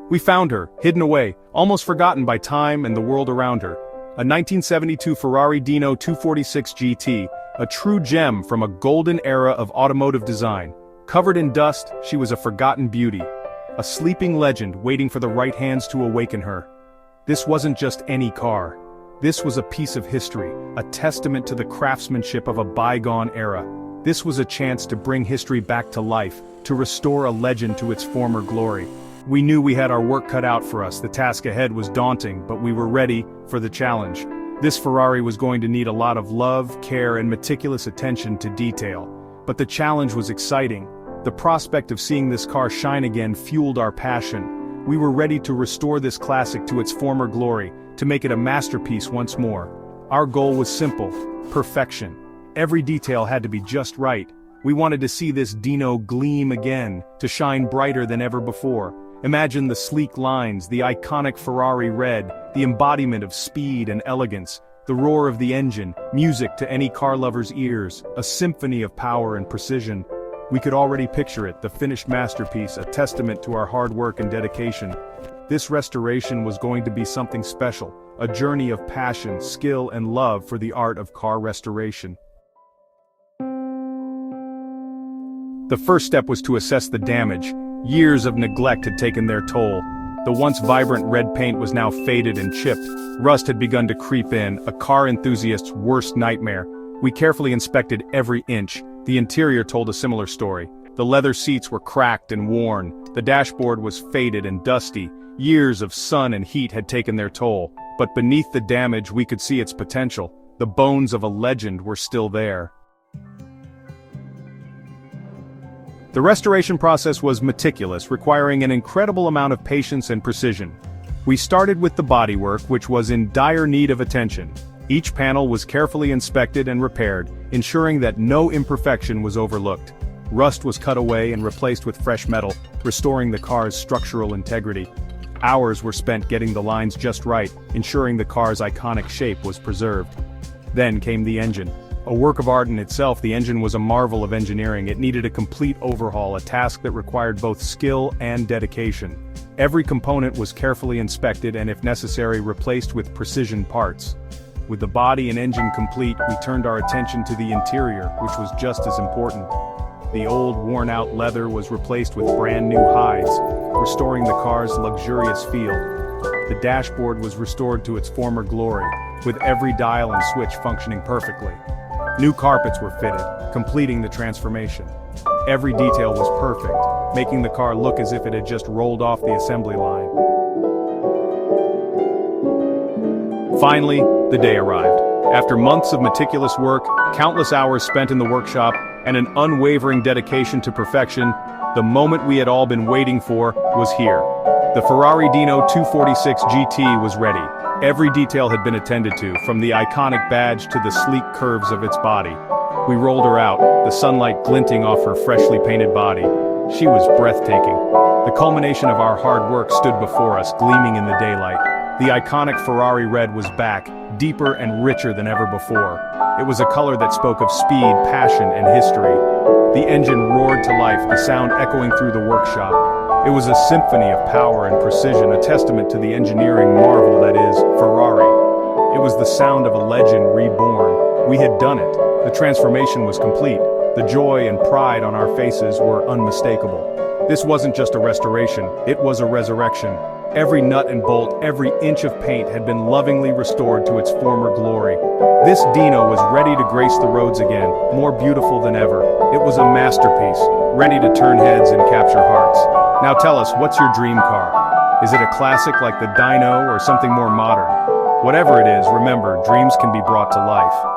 We found her, hidden away, almost forgotten by time and the world around her. A 1972 Ferrari Dino 246 GT, a true gem from a golden era of automotive design. Covered in dust, she was a forgotten beauty. A sleeping legend waiting for the right hands to awaken her. This wasn't just any car. This was a piece of history, a testament to the craftsmanship of a bygone era. This was a chance to bring history back to life, to restore a legend to its former glory. We knew we had our work cut out for us. The task ahead was daunting, but we were ready for the challenge. This Ferrari was going to need a lot of love, care, and meticulous attention to detail. But the challenge was exciting. The prospect of seeing this car shine again fueled our passion. We were ready to restore this classic to its former glory, to make it a masterpiece once more. Our goal was simple: perfection. Every detail had to be just right. We wanted to see this Dino gleam again, to shine brighter than ever before. Imagine the sleek lines, the iconic Ferrari red, the embodiment of speed and elegance, the roar of the engine, music to any car lover's ears, a symphony of power and precision. We could already picture it, the finished masterpiece, a testament to our hard work and dedication. This restoration was going to be something special, a journey of passion, skill, and love for the art of car restoration. The first step was to assess the damage. Years of neglect had taken their toll. The once vibrant red paint was now faded and chipped. Rust had begun to creep in, a car enthusiast's worst nightmare. We carefully inspected every inch. The interior told a similar story. The leather seats were cracked and worn. The dashboard was faded and dusty. Years of sun and heat had taken their toll. But beneath the damage we could see its potential. The bones of a legend were still there. The restoration process was meticulous, requiring an incredible amount of patience and precision. We started with the bodywork, which was in dire need of attention. Each panel was carefully inspected and repaired, ensuring that no imperfection was overlooked. Rust was cut away and replaced with fresh metal, restoring the car's structural integrity. Hours were spent getting the lines just right, ensuring the car's iconic shape was preserved. Then came the engine. A work of art in itself, the engine was a marvel of engineering. It needed a complete overhaul, a task that required both skill and dedication. Every component was carefully inspected and, if necessary, replaced with precision parts. With the body and engine complete, we turned our attention to the interior, which was just as important. The old, worn-out leather was replaced with brand-new hides, restoring the car's luxurious feel. The dashboard was restored to its former glory, with every dial and switch functioning perfectly. New carpets were fitted, completing the transformation. Every detail was perfect, making the car look as if it had just rolled off the assembly line. Finally, the day arrived. After months of meticulous work, countless hours spent in the workshop, and an unwavering dedication to perfection, the moment we had all been waiting for was here. The Ferrari Dino 246 GT was ready. Every detail had been attended to, from the iconic badge to the sleek curves of its body. We rolled her out, the sunlight glinting off her freshly painted body. She was breathtaking. The culmination of our hard work stood before us, gleaming in the daylight. The iconic Ferrari red was back, deeper and richer than ever before. It was a color that spoke of speed, passion, and history. The engine roared to life, the sound echoing through the workshop. It was a symphony of power and precision, a testament to the engineering marvel that is Ferrari. It was the sound of a legend reborn. We had done it. The transformation was complete. The joy and pride on our faces were unmistakable. This wasn't just a restoration, it was a resurrection. Every nut and bolt, every inch of paint had been lovingly restored to its former glory. This Dino was ready to grace the roads again, more beautiful than ever. It was a masterpiece, ready to turn heads and capture hearts. Now tell us, what's your dream car? Is it a classic like the Dino or something more modern? Whatever it is, remember, dreams can be brought to life.